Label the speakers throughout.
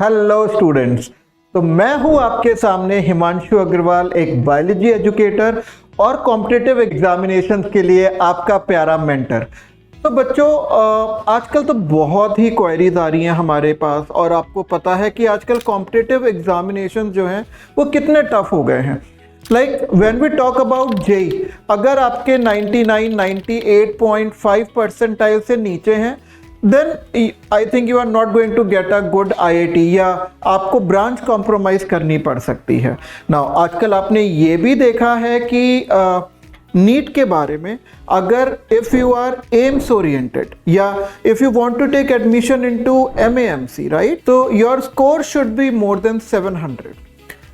Speaker 1: Hello students. तो मैं हूं आपके सामने हिमांशु अग्रवाल, एक बायोलॉजी एजुकेटर और कॉम्पिटिटिव एग्जामिनेशंस के लिए आपका प्यारा मेंटर। तो बच्चों, आजकल तो बहुत ही क्वेरीज आ रही हैं हमारे पास, और आपको पता है कि आजकल कॉम्पिटिटिव एग्जामिनेशन जो हैं वो कितने टफ हो गए हैं। Like when we talk about JEE, अगर आपके 99, 98.5 परसेंटाइल से नीचे हैं, then I think you are not going to get a good IIT, या आपको ब्रांच कॉम्प्रोमाइज करनी पड़ सकती है। नाउ आजकल आपने ये भी देखा है कि नीट के बारे में, अगर if you are AIIMS oriented या if you want to take admission into MAMC, right, तो your score should be more than 700।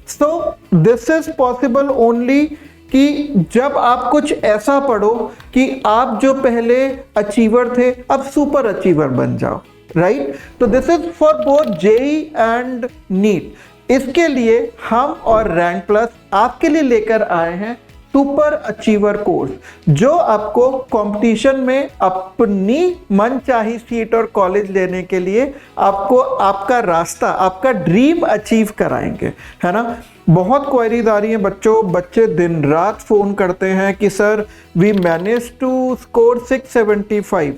Speaker 1: So this is possible only कि जब आप कुछ ऐसा पढ़ो कि आप जो पहले अचीवर थे अब सुपर अचीवर बन जाओ, राइट। तो this is for both JEE and NEET. इसके लिए हम और रैंक प्लस आपके लिए लेकर आए हैं सुपर अचीवर कोर्स, जो आपको कंपटीशन में अपनी मनचाही सीट और कॉलेज लेने के लिए आपको आपका रास्ता, आपका ड्रीम अचीव कराएंगे, है ना। बहुत क्वेरीज आ रही हैं बच्चों, बच्चे दिन रात फ़ोन करते हैं कि sir we manage to score 675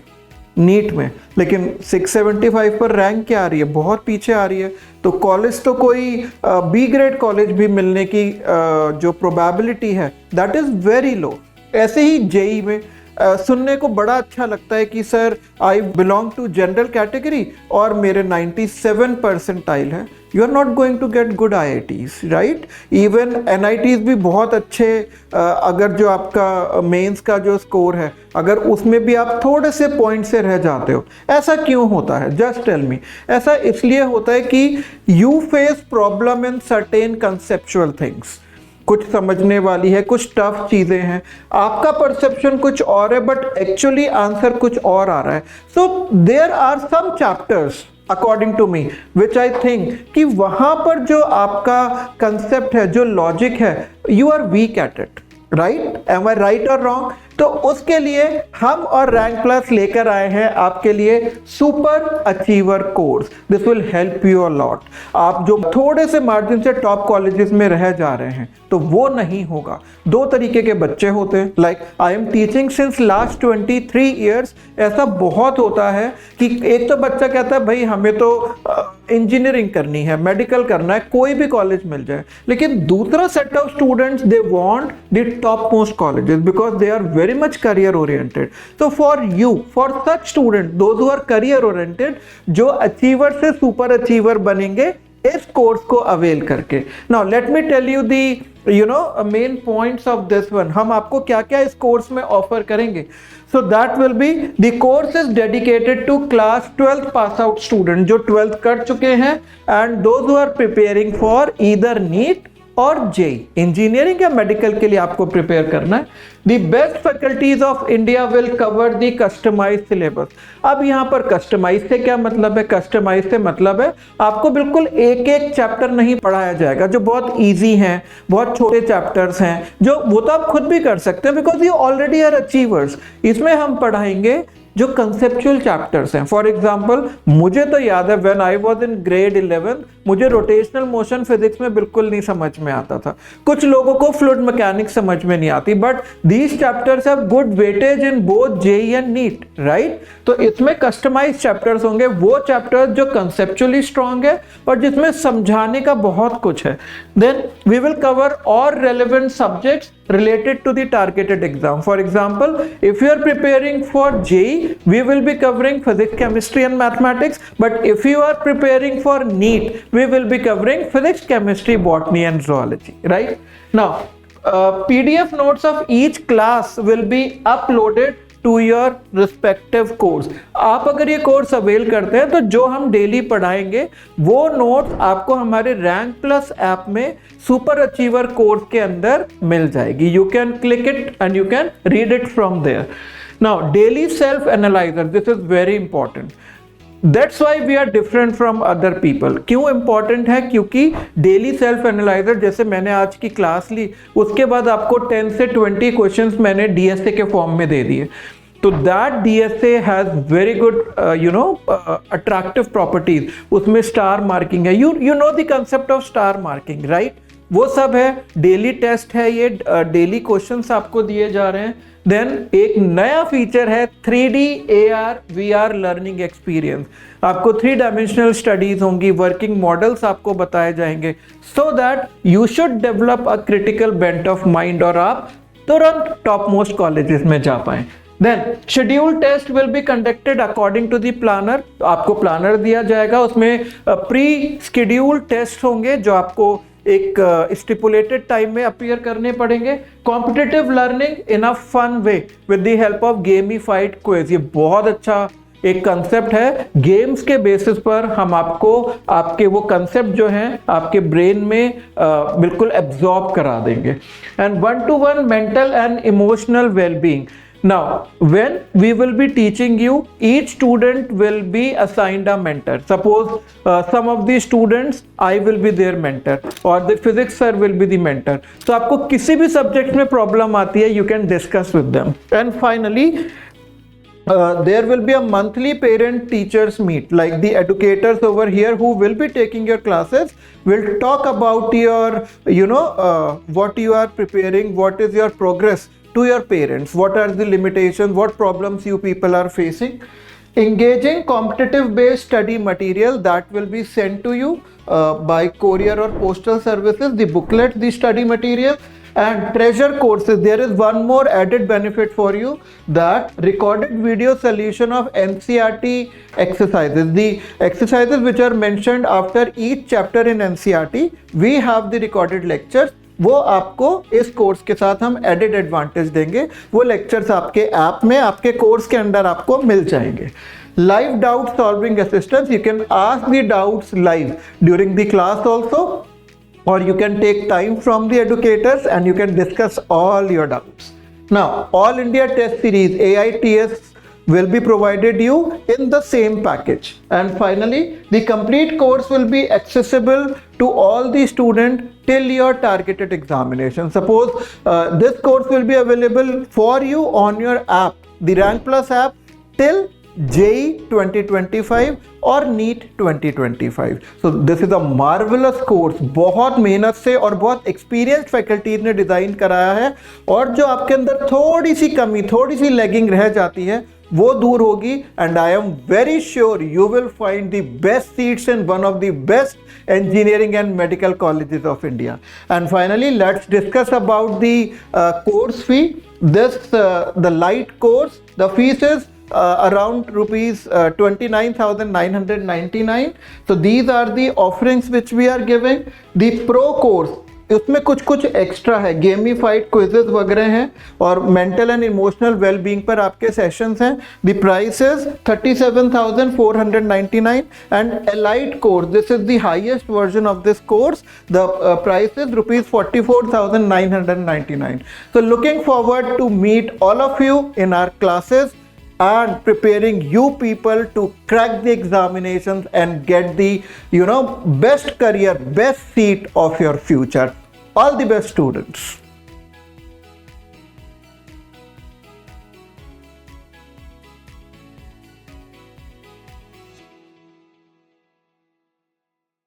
Speaker 1: NEET में, लेकिन 675 पर रैंक क्या आ रही है, बहुत पीछे आ रही है। तो कॉलेज तो कोई बी ग्रेड कॉलेज भी मिलने की जो प्रोबेबिलिटी है दैट इज़ वेरी लो। ऐसे ही जेई में सुनने को बड़ा अच्छा लगता है कि sir I belong to general category और मेरे 97 परसेंटाइल है। You are not going to get good IITs, right. Even NITs भी बहुत अच्छे, अगर जो आपका मेंस का जो स्कोर है अगर उसमें भी आप थोड़े से पॉइंट से रह जाते हो, ऐसा क्यों होता है? Just tell me. ऐसा इसलिए होता है कि you face problem in certain conceptual things. कुछ समझने वाली है, कुछ टफ चीजें हैं, आपका परसेप्शन कुछ और है बट एक्चुअली आंसर कुछ और आ रहा है। So there are some chapters according to me which I think कि वहां पर जो आपका कंसेप्ट है, जो लॉजिक है, you are weak at it, right. Am I right और रॉन्ग? तो उसके लिए हम और रैंक प्लस लेकर आए हैं आपके लिए super achiever course. This will help you a lot. आप जो थोड़े से मार्जिन से टॉप कॉलेजेस में रह जा रहे हैं तो वो नहीं होगा। दो तरीके के बच्चे होते हैं, like I am teaching since last 23 years. ऐसा बहुत होता है कि एक तो बच्चा कहता है भाई हमें तो इंजीनियरिंग करनी है, मेडिकल करना है, कोई भी कॉलेज मिल जाए, लेकिन दूसरा set of students they want the top most colleges because they are very much career oriented. So for you, for such student, those who are career oriented, जो achiever से super achiever बनेंगे इस course को avail करके। Now let me tell you the main points of this one. हम आपको क्या क्या इस कोर्स में ऑफर करेंगे। So that will be, the course is dedicated to class 12th pass out student जो 12th कर चुके हैं and those who are preparing for either NEET और जेई, इंजीनियरिंग या मेडिकल के लिए आपको प्रिपेयर करना है। The best faculties of India will cover the customise syllabus. अब यहाँ पर कस्टमाइज से क्या मतलब है? कस्टमाइज से मतलब है आपको बिल्कुल एक एक चैप्टर नहीं पढ़ाया जाएगा जो बहुत इजी हैं, बहुत छोटे चैप्टर्स हैं, जो वो तो आप खुद भी कर सकते हैं because you already are achievers. इसमें हम पढ़ाएंगे जो कंसेप्चुअल चैप्टर्स हैं। फॉर एग्जांपल, मुझे तो याद है when I was in grade 11 मुझे रोटेशनल मोशन फिजिक्स में बिल्कुल नहीं समझ में आता था। कुछ लोगों को फ्लूइड मैकेनिक्स समझ में नहीं आती, but these chapters have good weightage in both JEE and NEET, right. तो इसमें कस्टमाइज चैप्टर्स होंगे, वो चैप्टर्स जो कंसेप्चुअली स्ट्रांग है और जिसमें समझाने का बहुत कुछ है। Then we will cover all relevant subjects related to the targeted exam. For example, if you are preparing for JEE, we will be covering physics, chemistry and mathematics, but if you are preparing for NEET, we will be covering physics, chemistry, botany and zoology, right? Now, PDF notes of each class will be uploaded to your respective course. आप अगर ये course avail करते हैं तो जो हम daily पढ़ाएंगे वो नोट्स आपको हमारे रैंक प्लस ऐप में सुपर अचीवर कोर्स के अंदर मिल जाएगी। You can click it and you can read it from there. Now daily self analyser, this is very important. That's why we are different from other people. क्यों important है? क्योंकि daily self analyser, जैसे मैंने आज की class ली उसके बाद आपको 10 से 20 क्वेश्चंस मैंने DSA के फॉर्म में दे दिए। तो that DSA has very good attractive properties. उसमें स्टार मार्किंग है, you know the concept of star marking, right? वो सब है, डेली टेस्ट है, ये डेली क्वेश्चंस आपको दिए जा रहे हैं। देन एक नया फीचर है 3D AR VR learning experience. आपको 3 डायमेंशनल स्टडीज होंगी, वर्किंग मॉडल्स आपको बताए जाएंगे, so that you should develop a critical bent of mind और आप तुरंत टॉप मोस्ट कॉलेजेस में जा पाएं। Then schedule test will be conducted according to the planner. आपको प्लानर दिया जाएगा, उसमें प्री शेड्यूल टेस्ट होंगे जो आपको एक स्टिपुलेटेड टाइम में अपीयर करने पड़ेंगे। Competitive learning in a fun way with the help of gamified quiz. ये बहुत अच्छा एक कंसेप्ट है, गेम्स के बेसिस पर हम आपको आपके वो कंसेप्ट जो हैं आपके ब्रेन में बिल्कुल एब्जॉर्ब करा देंगे। And 1-to-1 mental and emotional wellbeing. Now, when we will be teaching you, each student will be assigned a mentor. Suppose some of the students, I will be their mentor, or the physics sir will be the mentor. So आपको किसी भी subject में problem आती है, you can discuss with them. And finally, there will be a monthly parent teachers meet, like the educators over here who will be taking your classes will talk about your what you are preparing, what is your progress to your parents, what are the limitations, what problems you people are facing. Engaging competitive based study material that will be sent to you by courier or postal services, the booklet, the study material. And treasure courses, there is one more added benefit for you, that recorded video solution of NCERT exercises. The exercises which are mentioned after each chapter in NCERT, we have the recorded lectures. वो आपको इस course के साथ हम added advantage देंगे। वो lectures आपके app में, आपके कोर्स के अंदर आपको मिल जाएंगे। Live doubt solving assistance, you can ask the doubts live during the class also, or you can take time from the educators and you can discuss all your doubts. Now, All India Test Series AITS will be provided you in the same package. And finally, the complete course will be accessible to all the students till your targeted examination. Suppose this course will be available for you on your app, the Rank Plus app, till JEE 2025 और NEET 2025. So this is a marvelous course. बहुत मेहनत से और बहुत experienced faculties ने design कराया है, और जो आपके अंदर थोड़ी सी कमी, थोड़ी सी लैगिंग रह जाती है, वो दूर होगी। And I am very sure you will find the best seats in one of the best engineering and medical colleges of India. And finally, let's discuss about the course fee. The light course, the fees is around rupees 29,999. So these are the offerings which we are giving. The pro course, उसमें कुछ extra है, gamified quizzes वगैरह हैं और mental and emotional wellbeing पर आपके sessions हैं। The price is 37,499 and elite course, this is the highest version of this course, the price is rupees 44,999. So looking forward to meet all of you in our classes and preparing you people to crack the examinations and get the best career, best seat of your future. All the best, students.